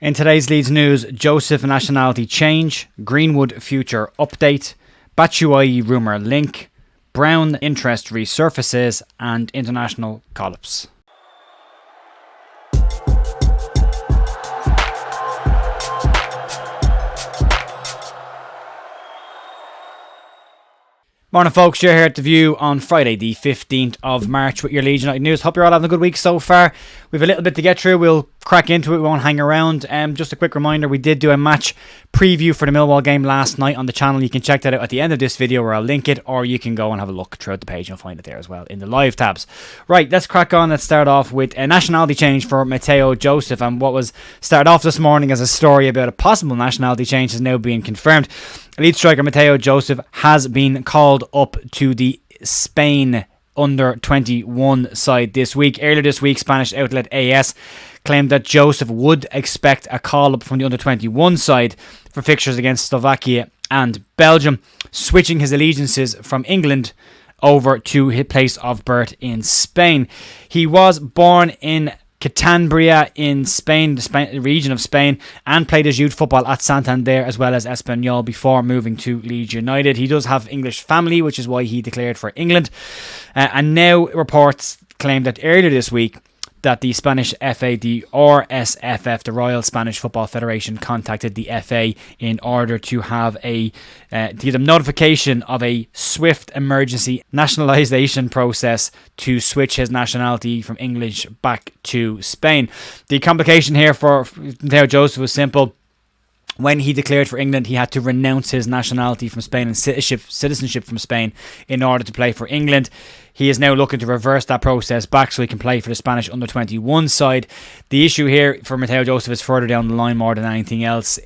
In today's Leeds news, Joseph nationality change, Greenwood future update, Batshuayi rumour link, Brown interest resurfaces, and international call-ups. Morning folks, you're here at The View on Friday the 15th of March with your Leeds United news. Hope you're all having a good week so far. We've a little bit to get through, we'll crack into it, we won't hang around. Just a quick reminder, we did do a match preview for the Millwall game last night on the channel. You can check that out at the end of this video where I'll link it, or you can go and have a look throughout the page and you'll find it there as well in the live tabs. Right, let's crack on. Let's start off with a nationality change for Mato Joseph, and what was started off this morning as a story about a possible nationality change is now being confirmed. Leeds striker Mato Joseph has been called up to the Spain under-21 side this week. Earlier this week, Spanish outlet AS claimed that Joseph would expect a call-up from the under-21 side for fixtures against Slovakia and Belgium, switching his allegiances from England over to his place of birth in Spain. He was born in Cantabria in Spain, the region of Spain, and played his youth football at Santander as well as Espanyol before moving to Leeds United. He does have English family, which is why he declared for England. And now reports claim that earlier this week that the Spanish FA, the RSFF, the Royal Spanish Football Federation, contacted the FA in order to have to give them notification of a swift emergency nationalisation process to switch his nationality from English back to Spain. The complication here for Mato Joseph was simple. When he declared for England, he had to renounce his nationality from Spain and citizenship from Spain in order to play for England. He is now looking to reverse that process back so he can play for the Spanish under-21 side. The issue here for Mato Joseph is further down the line more than anything else.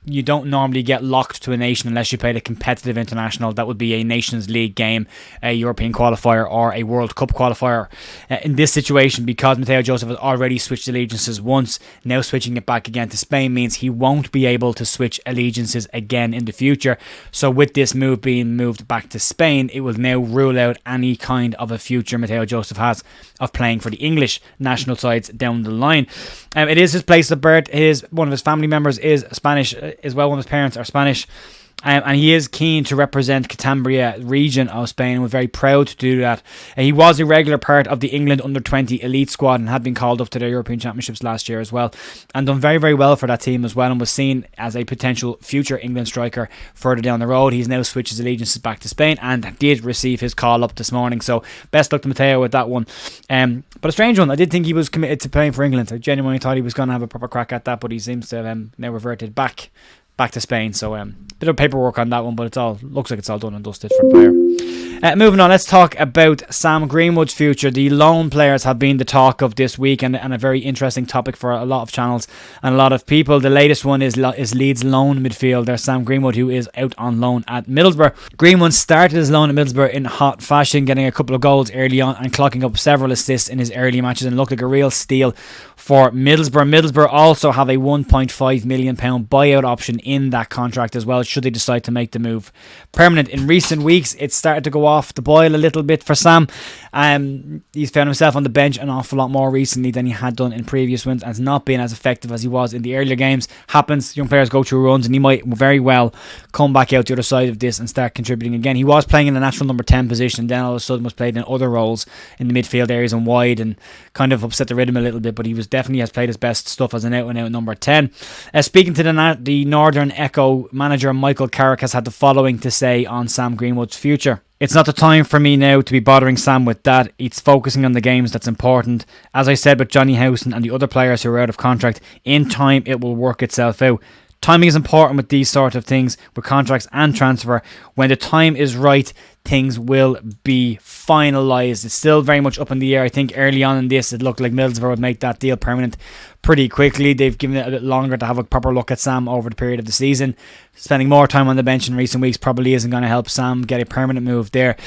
You don't normally get locked to a nation unless you played a competitive international. That would be a Nations League game, a European qualifier, or a World Cup qualifier. In this situation, because Mato Joseph has already switched allegiances once, now switching it back again to Spain means he won't be able to switch allegiances again in the future. So with this move being moved back to Spain, it will now rule out any kind of a future Mato Joseph has of playing for the English national sides down the line. It is his place of birth. One of his family members is Spanish as well. One of his parents are Spanish. And he is keen to represent Cantabria region of Spain and was very proud to do that. He was a regular part of the England under-20 elite squad and had been called up to the European Championships last year as well, and done very, very well for that team as well, and was seen as a potential future England striker further down the road. He's now switched his allegiances back to Spain and did receive his call up this morning, so best luck to Matteo with that one. But a strange one. I did think he was committed to playing for England. I genuinely thought he was going to have a proper crack at that, but he seems to have now reverted back to Spain, so bit of paperwork on that one, but looks like it's all done and dusted for the player. Moving on, let's talk about Sam Greenwood's future. The loan players have been the talk of this week, and a very interesting topic for a lot of channels and a lot of people. The latest one is Leeds loan midfielder Sam Greenwood, who is out on loan at Middlesbrough. Greenwood started his loan at Middlesbrough in hot fashion, getting a couple of goals early on and clocking up several assists in his early matches, and looked like a real steal for Middlesbrough. Middlesbrough also have a £1.5 million buyout option in that contract as well, should they decide to make the move permanent. In recent weeks, it's started to go off the boil a little bit for Sam. He's found himself on the bench an awful lot more recently than he had done in previous ones, and has not been as effective as he was in the earlier games. Happens, young players go through runs, and he might very well come back out the other side of this and start contributing again. He was playing in the natural number 10 position, and then all of a sudden was played in other roles in the midfield areas and wide, and kind of upset the rhythm a little bit, but he definitely has played his best stuff as an out-and-out number 10. Speaking to the Northern Echo manager, Michael Carrick has had the following to say on Sam Greenwood's future. It's not the time for me now to be bothering Sam with that. It's focusing on the games that's important. As I said with Johnny Howson and the other players who are out of contract, in time it will work itself out. Timing is important with these sort of things, with contracts and transfer. When the time is right, things will be finalised. It's still very much up in the air. I think early on in this, it looked like Middlesbrough would make that deal permanent pretty quickly. They've given it a bit longer to have a proper look at Sam over the period of the season. Spending more time on the bench in recent weeks probably isn't going to help Sam get a permanent move there.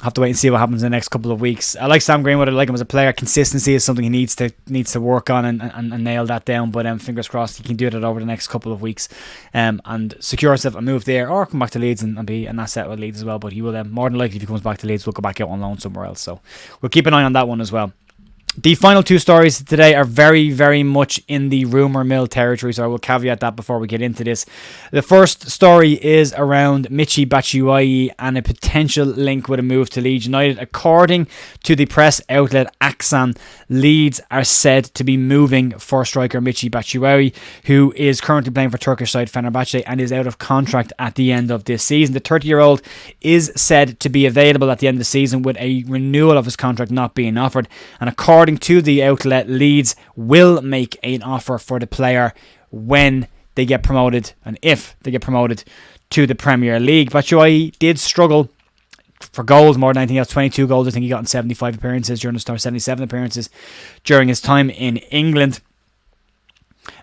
Have to wait and see what happens in the next couple of weeks. I like Sam Greenwood. I like him as a player. Consistency is something he needs to work on and nail that down. But fingers crossed he can do that over the next couple of weeks and secure himself a move there, or come back to Leeds and be an asset with Leeds as well. But he will more than likely, if he comes back to Leeds, will go back out on loan somewhere else. So we'll keep an eye on that one as well. The final two stories today are very, very much in the rumour mill territory, so I will caveat that before we get into this. The first story is around Michy Batshuayi and a potential link with a move to Leeds United. According to the press outlet Aksan, Leeds are said to be moving for striker Michy Batshuayi, who is currently playing for Turkish side Fenerbahce and is out of contract at the end of this season. The 30-year-old is said to be available at the end of the season, with a renewal of his contract not being offered, and according to the outlet, Leeds will make an offer for the player when they get promoted, and if they get promoted to the Premier League. Batshuayi did struggle for goals more than anything else. 22 goals I think he got in 75 appearances during his time, 77 appearances during his time in England.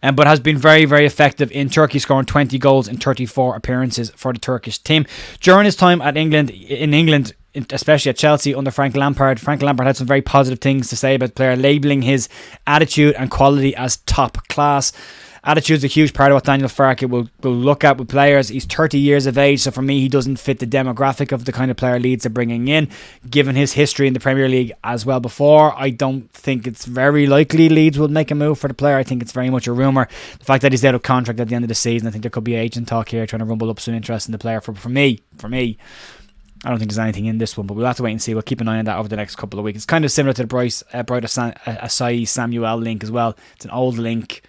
But has been very, very effective in Turkey, scoring 20 goals in 34 appearances for the Turkish team. During his time in England, especially at Chelsea under Frank Lampard had some very positive things to say about the player, labelling his attitude and quality as top class. Attitude is a huge part of what Daniel Farke will look at with players. He's 30 years of age, so for me, he doesn't fit the demographic of the kind of player Leeds are bringing in. Given his history in the Premier League as well before, I don't think it's very likely Leeds will make a move for the player. I think it's very much a rumour. The fact that he's out of contract at the end of the season, I think there could be agent talk here trying to rumble up some interest in the player. For me, I don't think there's anything in this one, but we'll have to wait and see. We'll keep an eye on that over the next couple of weeks. It's kind of similar to the Bright Asai Samuel link as well. It's an old link.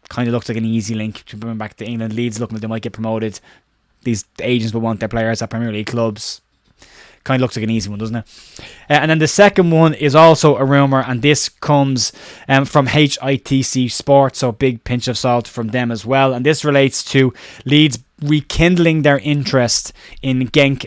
Kind of looks like an easy link to bring back to England. Leeds looking like they might get promoted. These agents will want their players at Premier League clubs. Kind of looks like an easy one, doesn't it? And then the second one is also a rumour, and this comes from HITC Sports, so big pinch of salt from them as well. And this relates to Leeds rekindling their interest in Genk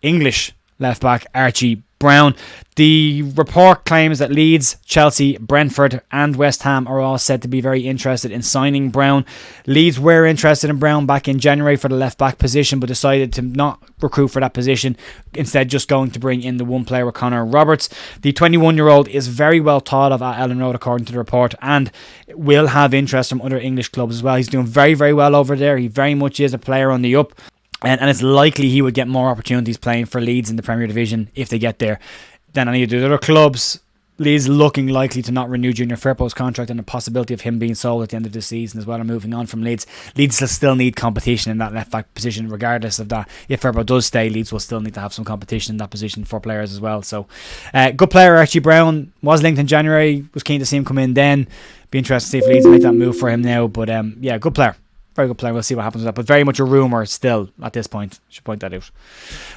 English left back Archie Brown. The report claims that Leeds, Chelsea, Brentford and West Ham are all said to be very interested in signing Brown. Leeds were interested in Brown back in January for the left back position, but decided to not recruit for that position, instead just going to bring in the one player with Connor Roberts. The 21-year-old is very well thought of at Ellen Road according to the report, and will have interest from other English clubs as well. He's doing very, very well over there. He very much is a player on the up. And it's likely he would get more opportunities playing for Leeds in the Premier Division if they get there than any of the other clubs. Leeds looking likely to not renew Junior Firpo's contract, and the possibility of him being sold at the end of the season as well, or moving on from Leeds. Leeds will still need competition in that left back position regardless of that. If Firpo does stay, Leeds will still need to have some competition in that position for players as well. So good player Archie Brown, was linked in January, was keen to see him come in then. Be interested to see if Leeds make that move for him now, but yeah, good player. Very good player. We'll see what happens with that. But very much a rumour still at this point. Should point that out.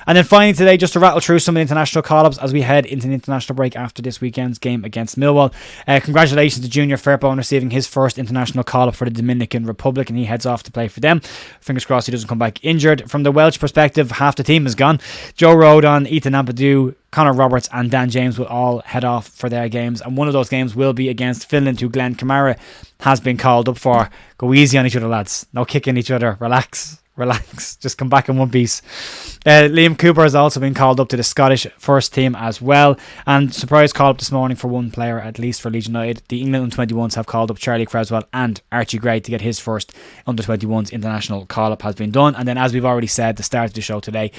And then finally today, just to rattle through some of the international call-ups as we head into the international break after this weekend's game against Millwall. Congratulations to Junior Firpo on receiving his first international call-up for the Dominican Republic, and he heads off to play for them. Fingers crossed he doesn't come back injured. From the Welsh perspective, half the team is gone. Joe Rodon, Ethan Ampadu, Connor Roberts and Dan James will all head off for their games, and one of those games will be against Finland, who Glenn Kamara has been called up for. Go easy on each other, lads. No kicking each other. Relax. Just come back in one piece. Liam Cooper has also been called up to the Scottish first team as well, and surprise call up this morning for one player at least for Leeds United. The England under-21s have called up Charlie Creswell and Archie Gray to get his first under-21s international call up has been done. And then, as we've already said at the start of the show today,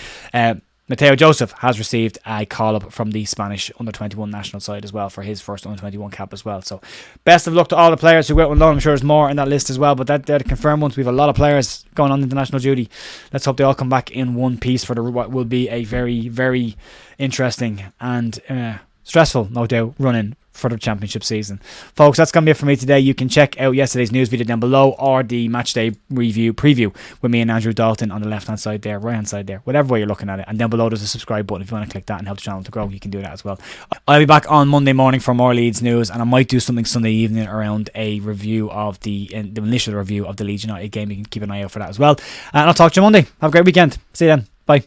Mato Joseph has received a call-up from the Spanish under-21 national side as well for his first under-21 cap as well. So best of luck to all the players who go out on loan. I'm sure there's more in that list as well, but they're the confirmed ones. We have a lot of players going on international duty. Let's hope they all come back in one piece for what will be a very, very interesting and stressful, no doubt, run-in for the championship season. Folks, that's going to be it for me today. You can check out yesterday's news video down below, or the match day preview with me and Andrew Dalton on the left hand side there, right hand side there, whatever way you're looking at it. And down below there's a subscribe button. If you want to click that and help the channel to grow, you can do that as well. I'll be back on Monday morning for more Leeds news, and I might do something Sunday evening around a review of the initial review of the Leeds United game. You can keep an eye out for that as well, and I'll talk to you Monday. Have a great weekend. See you then. Bye.